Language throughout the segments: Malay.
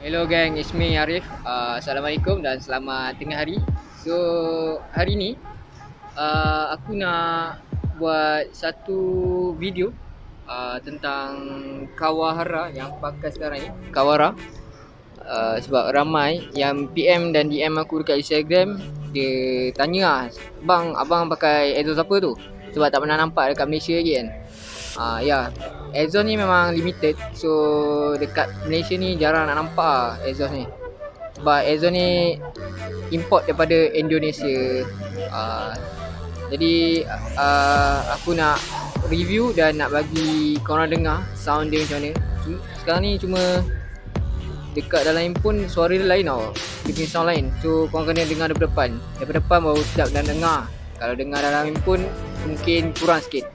Hello gang, it's me Arif. Assalamualaikum dan selamat tengah hari. So hari ni aku nak buat satu video tentang Kawahara yang aku pakai sekarang ni, Kawahara. Sebab ramai yang PM dan DM aku dekat Instagram, dia tanya lah, "Bang, abang pakai exhaust apa tu?" Sebab tak pernah nampak dekat Malaysia lagi kan. Ya, exhaust ni memang limited. So dekat Malaysia ni jarang nak nampak exhaust ni. Sebab exhaust ni import daripada Indonesia. Jadi aku nak review dan nak bagi korang dengar sound dia macam mana. Sekarang ni cuma dekat dalam handphone suara dia lain tau, dia punya sound lain. So korang kena dengar daripada depan. Daripada depan baru sedap dan dengar. Kalau dengar dalam handphone mungkin kurang sikit.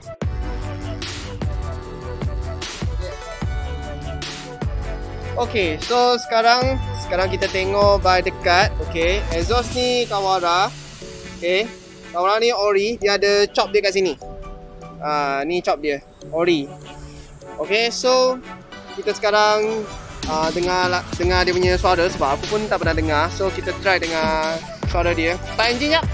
Okay, so sekarang kita tengok by dekat. Okay, exhaust ni Kawahara. Okay, Kawahara ni ori, dia ada chop dia kat sini. Ni chop dia, ori. Okay, so kita sekarang dengar dia punya suara sebab aku pun tak pernah dengar. So kita try dengar suara dia. Start engine jap.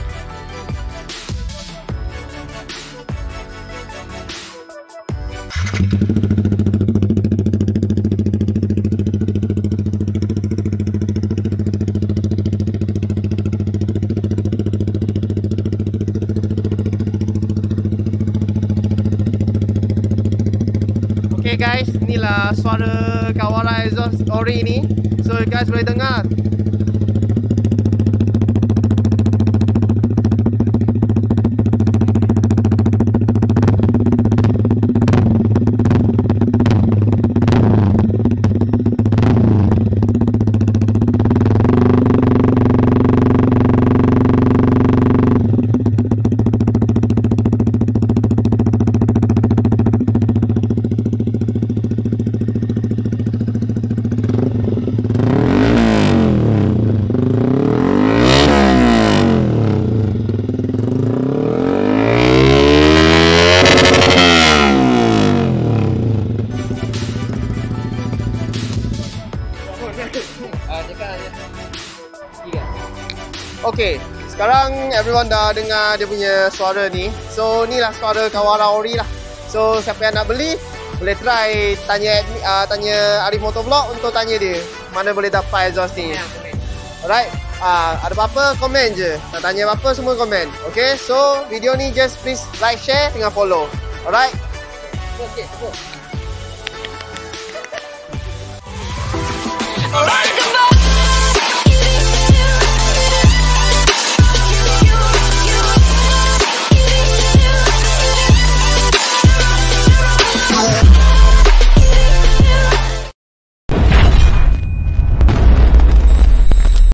Okay guys, inilah suara Kawahara exhaust ori ni. So guys boleh dengar. Okay, sekarang everyone dah dengar dia punya suara ni. So inilah suara Kawahara ori lah. So siapa yang nak beli boleh try tanya Arif Motovlog untuk tanya dia mana boleh dapat exhaust ni. Alright, ada apa-apa komen je. Nak tanya apa-apa semua komen. Okay, so video ni just please like, share dengan follow. Alright. Okay.